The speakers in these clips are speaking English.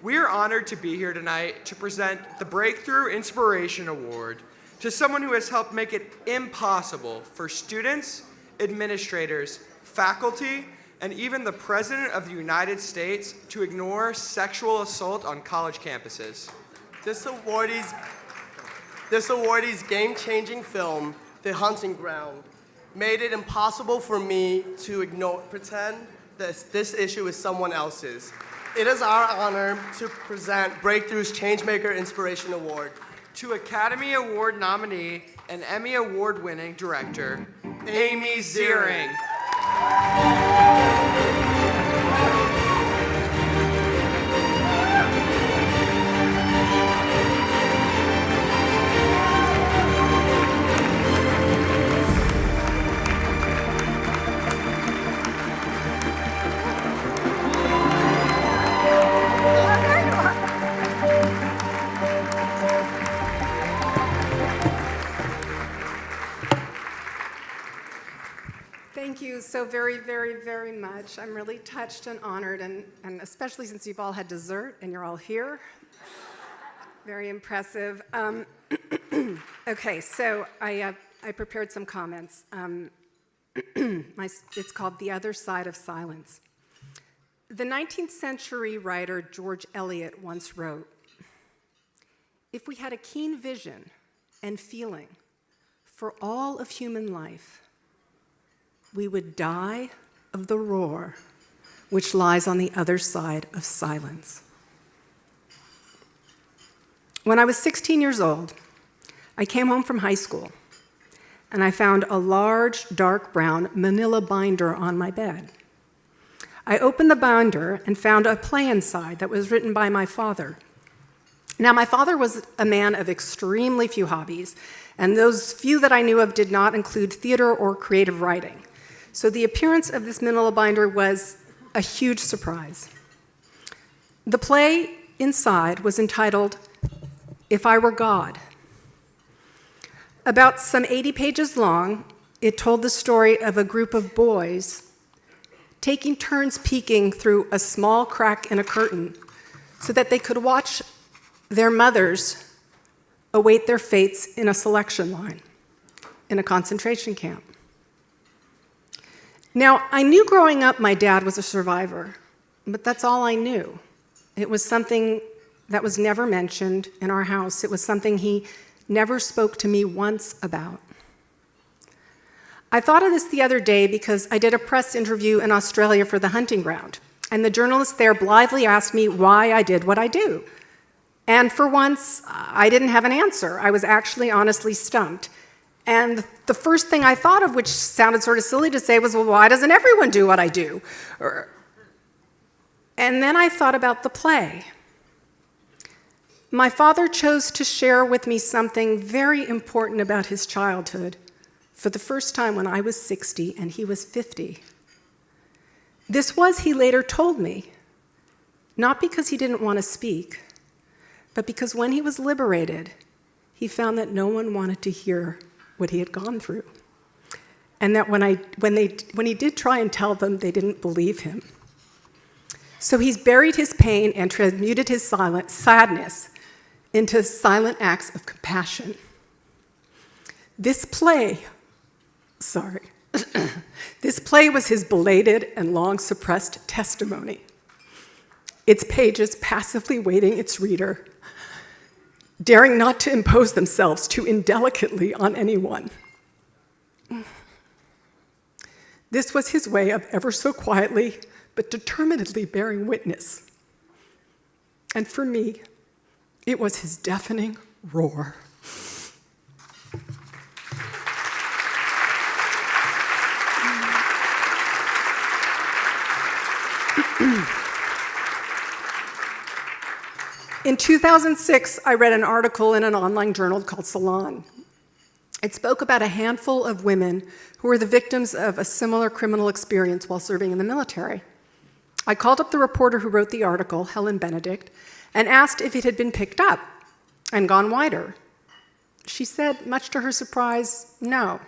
We are honored to be here tonight to present the Breakthrough Inspiration Award to someone who has helped make it impossible for students, administrators, faculty, and even the President of the United States to ignore sexual assault on college campuses. This awardee's game-changing film, The Hunting Ground, made it impossible for me to pretend that this issue is someone else's. It is our honor to present Breakthrough's Changemaker Inspiration Award to Academy Award nominee and Emmy Award-winning director, Amy Ziering. Thank you so very, very, very much. I'm really touched and honored, and especially since you've all had dessert and you're all here. Very impressive. Okay, so I prepared some comments. It's called The Other Side of Silence. The 19th century writer George Eliot once wrote, "If we had a keen vision and feeling for all of human life, we would die of the roar which lies on the other side of silence." When I was 16 years old, I came home from high school, and I found a large, dark brown manila binder on my bed. I opened the binder and found a play inside that was written by my father. Now, my father was a man of extremely few hobbies, and those few that I knew of did not include theater or creative writing. So the appearance of this manila binder was a huge surprise. The play inside was entitled, If I Were God. About some 80 pages long, it told the story of a group of boys taking turns peeking through a small crack in a curtain so that they could watch their mothers await their fates in a selection line in a concentration camp. Now, I knew growing up my dad was a survivor, but that's all I knew. It was something that was never mentioned in our house. It was something he never spoke to me once about. I thought of this the other day because I did a press interview in Australia for The Hunting Ground, and the journalist there blithely asked me why I did what I do. And for once, I didn't have an answer. I was actually honestly stumped. And the first thing I thought of, which sounded sort of silly to say, was, well, why doesn't everyone do what I do? And then I thought about the play. My father chose to share with me something very important about his childhood for the first time when I was 60 and he was 50. This was, he later told me, not because he didn't want to speak, but because when he was liberated, he found that no one wanted to hear what he had gone through, and that when he did try and tell them, they didn't believe him. So he's buried his pain and transmuted his sadness into silent acts of compassion. This play was his belated and long-suppressed testimony. Its pages passively waiting its reader, daring not to impose themselves too indelicately on anyone. This was his way of ever so quietly but determinedly bearing witness. And for me, it was his deafening roar. In 2006, I read an article in an online journal called Salon. It spoke about a handful of women who were the victims of a similar criminal experience while serving in the military. I called up the reporter who wrote the article, Helen Benedict, and asked if it had been picked up and gone wider. She said, much to her surprise, no.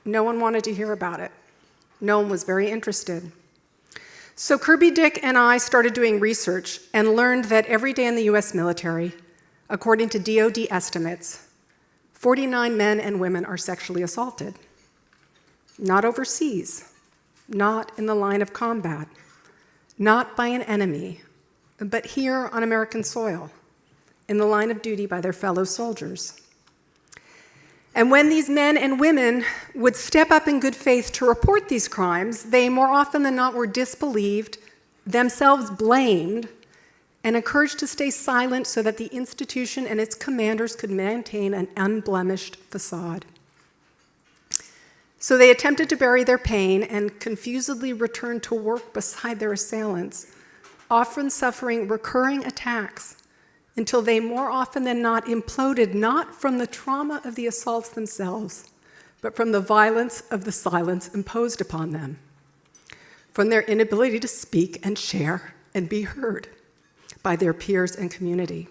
No one wanted to hear about it. No one was very interested. So Kirby Dick and I started doing research and learned that every day in the US military, according to DoD estimates, 49 men and women are sexually assaulted. Not overseas, not in the line of combat, not by an enemy, but here on American soil, in the line of duty by their fellow soldiers. And when these men and women would step up in good faith to report these crimes, they more often than not were disbelieved, themselves blamed, and encouraged to stay silent so that the institution and its commanders could maintain an unblemished facade. So they attempted to bury their pain and confusedly returned to work beside their assailants, often suffering recurring attacks until they more often than not imploded, not from the trauma of the assaults themselves, but from the violence of the silence imposed upon them, from their inability to speak and share and be heard by their peers and community.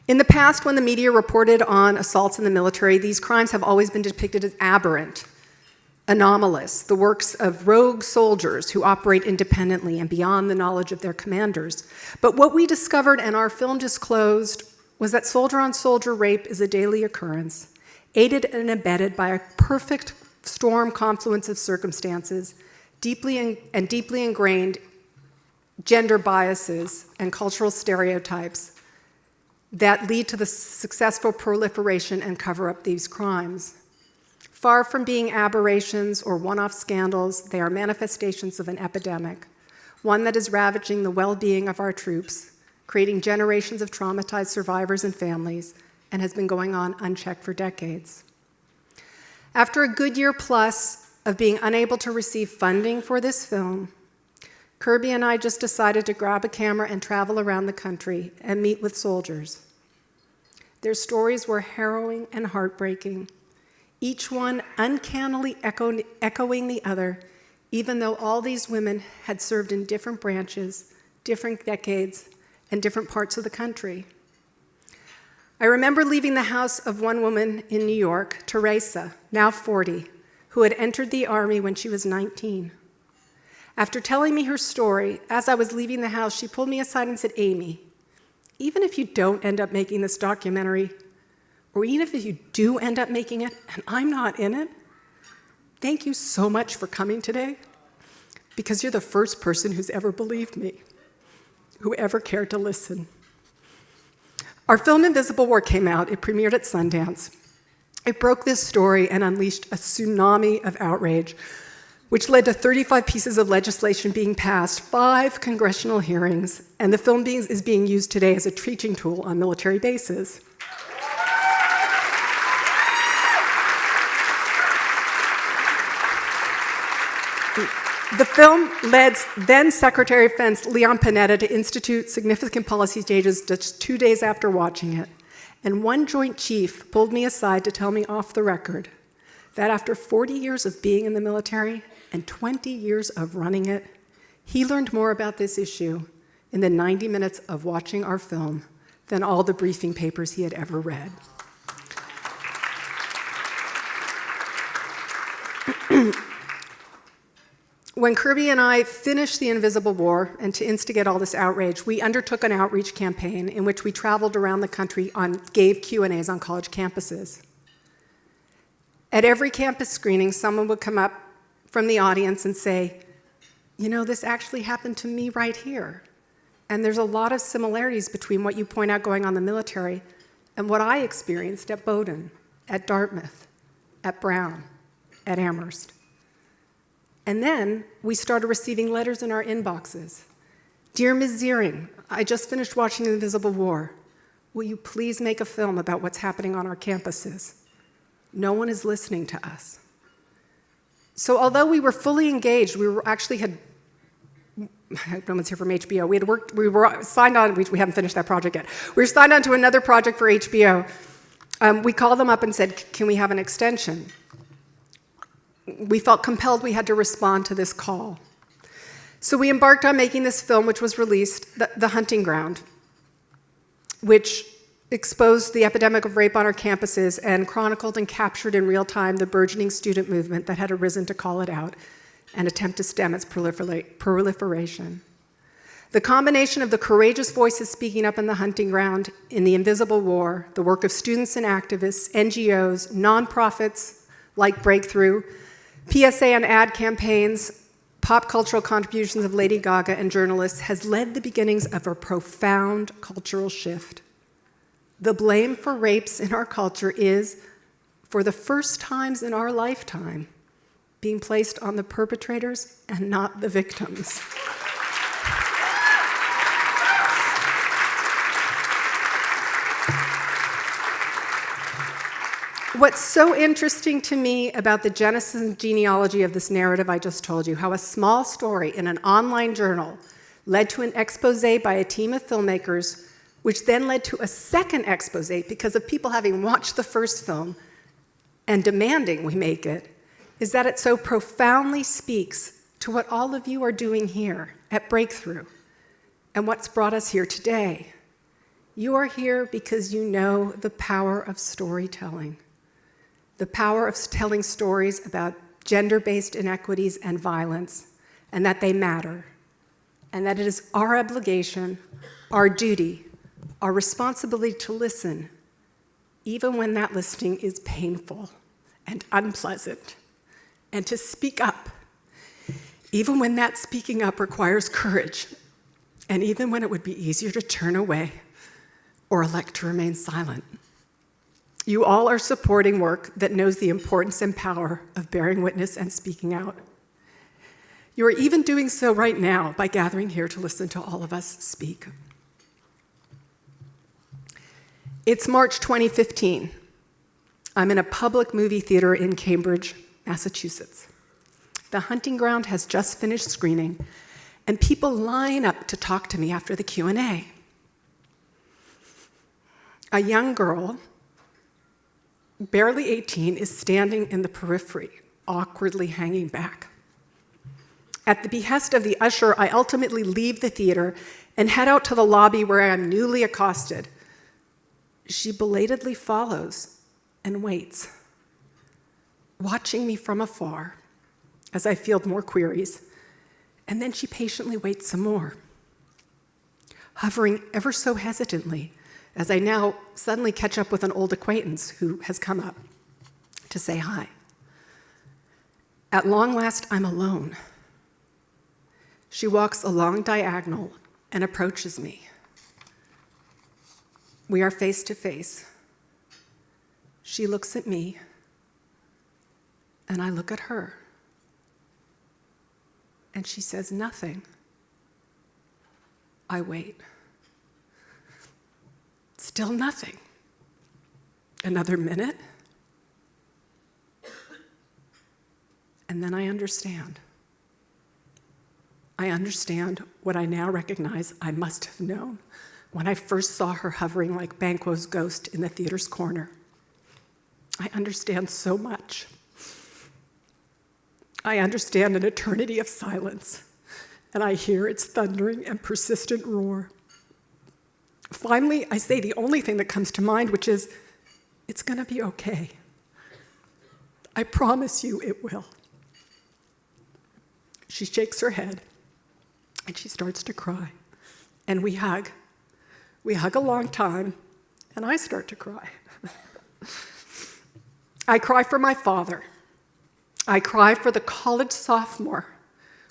In the past, when the media reported on assaults in the military, these crimes have always been depicted as aberrant, anomalous, the works of rogue soldiers who operate independently and beyond the knowledge of their commanders. But what we discovered and our film disclosed was that soldier-on-soldier rape is a daily occurrence, aided and abetted by a perfect storm confluence of circumstances, deeply ingrained gender biases and cultural stereotypes that lead to the successful proliferation and cover-up these crimes. Far from being aberrations or one-off scandals, they are manifestations of an epidemic, one that is ravaging the well-being of our troops, creating generations of traumatized survivors and families, and has been going on unchecked for decades. After a good year plus of being unable to receive funding for this film, Kirby and I just decided to grab a camera and travel around the country and meet with soldiers. Their stories were harrowing and heartbreaking, each one uncannily echoing the other, even though all these women had served in different branches, different decades, and different parts of the country. I remember leaving the house of one woman in New York, Teresa, now 40, who had entered the Army when she was 19. After telling me her story, as I was leaving the house, she pulled me aside and said, "Amy, even if you don't end up making this documentary, or even if you do end up making it and I'm not in it, thank you so much for coming today, because you're the first person who's ever believed me, who ever cared to listen." Our film Invisible War came out. It premiered at Sundance. It broke this story and unleashed a tsunami of outrage, which led to 35 pieces of legislation being passed, 5 congressional hearings, and the film is being used today as a teaching tool on military bases. The film led then Secretary of Defense Leon Panetta to institute significant policy changes just 2 days after watching it. And one Joint Chief pulled me aside to tell me off the record that after 40 years of being in the military and 20 years of running it, he learned more about this issue in the 90 minutes of watching our film than all the briefing papers he had ever read. When Kirby and I finished The Invisible War, and to instigate all this outrage, we undertook an outreach campaign in which we traveled around the country and gave Q&As on college campuses. At every campus screening, someone would come up from the audience and say, "You know, this actually happened to me right here. And there's a lot of similarities between what you point out going on in the military and what I experienced at Bowdoin, at Dartmouth, at Brown, at Amherst." And then we started receiving letters in our inboxes. "Dear Ms. Ziering, I just finished watching The Invisible War. Will you please make a film about what's happening on our campuses? No one is listening to us." So although we were fully engaged, we had no one's here from HBO. We were signed on, we haven't finished that project yet. We were signed on to another project for HBO. We called them up and said, "Can we have an extension?" We felt compelled we had to respond to this call. So we embarked on making this film, which was released, The Hunting Ground, which exposed the epidemic of rape on our campuses and chronicled and captured in real time the burgeoning student movement that had arisen to call it out, and attempt to stem its proliferation. The combination of the courageous voices speaking up in the hunting ground, in the invisible war, the work of students and activists, NGOs, nonprofits like Breakthrough, PSA and ad campaigns, pop cultural contributions of Lady Gaga and journalists has led the beginnings of a profound cultural shift. The blame for rapes in our culture is, for the first times in our lifetime, being placed on the perpetrators and not the victims. What's so interesting to me about the genesis and genealogy of this narrative I just told you, how a small story in an online journal led to an expose by a team of filmmakers, which then led to a second expose because of people having watched the first film and demanding we make it, is that it so profoundly speaks to what all of you are doing here at Breakthrough and what's brought us here today. You are here because you know the power of storytelling. The power of telling stories about gender-based inequities and violence, and that they matter, and that it is our obligation, our duty, our responsibility to listen, even when that listening is painful and unpleasant, and to speak up, even when that speaking up requires courage, and even when it would be easier to turn away or elect to remain silent. You all are supporting work that knows the importance and power of bearing witness and speaking out. You are even doing so right now by gathering here to listen to all of us speak. It's March 2015. I'm in a public movie theater in Cambridge, Massachusetts. The Hunting Ground has just finished screening, and people line up to talk to me after the Q&A. A young girl, barely 18, is standing in the periphery, awkwardly hanging back. At the behest of the usher, I ultimately leave the theater and head out to the lobby where I am newly accosted. She belatedly follows and waits, watching me from afar as I field more queries, and then she patiently waits some more, hovering ever so hesitantly as I now suddenly catch up with an old acquaintance who has come up to say hi. At long last, I'm alone. She walks along diagonal and approaches me. We are face to face. She looks at me, and I look at her. And she says nothing. I wait. Still nothing. Another minute. And then I understand. I understand what I now recognize I must have known when I first saw her hovering like Banquo's ghost in the theater's corner. I understand so much. I understand an eternity of silence, and I hear its thundering and persistent roar. Finally, I say the only thing that comes to mind, which is, it's going to be okay. I promise you it will. She shakes her head, and she starts to cry, and we hug. We hug a long time, and I start to cry. I cry for my father. I cry for the college sophomore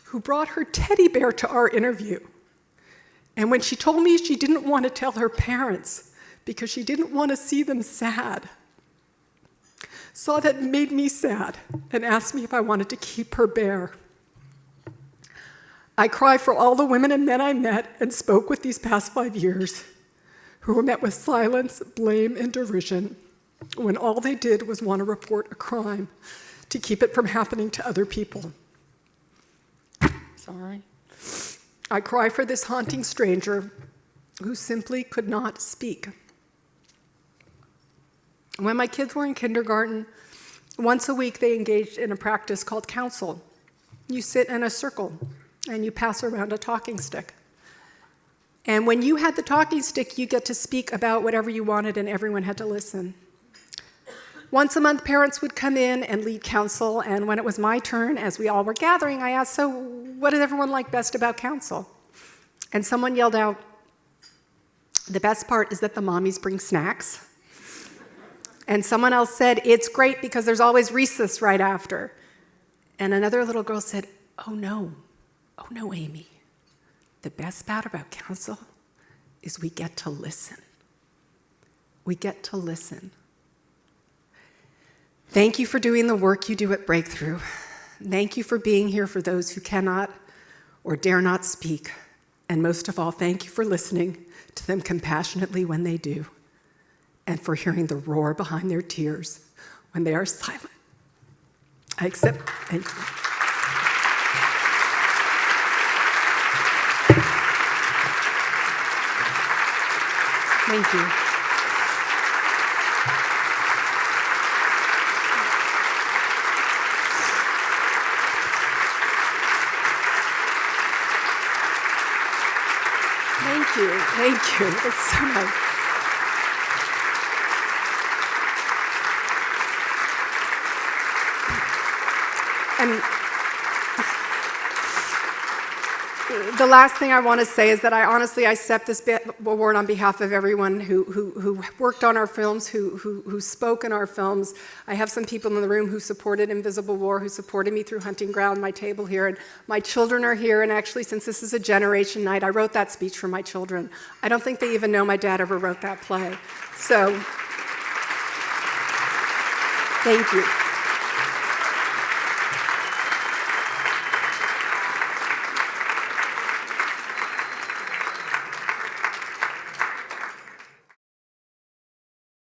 who brought her teddy bear to our interview. And when she told me she didn't want to tell her parents because she didn't want to see them sad, saw that made me sad and asked me if I wanted to keep her bear. I cry for all the women and men I met and spoke with these past 5 years who were met with silence, blame, and derision when all they did was want to report a crime to keep it from happening to other people. Sorry. I cry for this haunting stranger who simply could not speak. When my kids were in kindergarten, once a week they engaged in a practice called counsel. You sit in a circle and you pass around a talking stick. And when you had the talking stick, you get to speak about whatever you wanted and everyone had to listen. Once a month, parents would come in and lead council, and when it was my turn, as we all were gathering, I asked, so what did everyone like best about council? And someone yelled out, the best part is that the mommies bring snacks. And someone else said, it's great because there's always recess right after. And another little girl said, oh no, Amy. The best part about council is we get to listen. We get to listen. Thank you for doing the work you do at Breakthrough. Thank you for being here for those who cannot or dare not speak. And most of all, thank you for listening to them compassionately when they do, and for hearing the roar behind their tears when they are silent. I accept. Thank you. Thank you. Thank you. Thank you. It's so nice. And the last thing I want to say is that I honestly accept this award on behalf of everyone who worked on our films, who spoke in our films. I have some people in the room who supported Invisible War, who supported me through Hunting Ground, my table here, and my children are here, and actually, since this is a generation night, I wrote that speech for my children. I don't think they even know my dad ever wrote that play. So, thank you.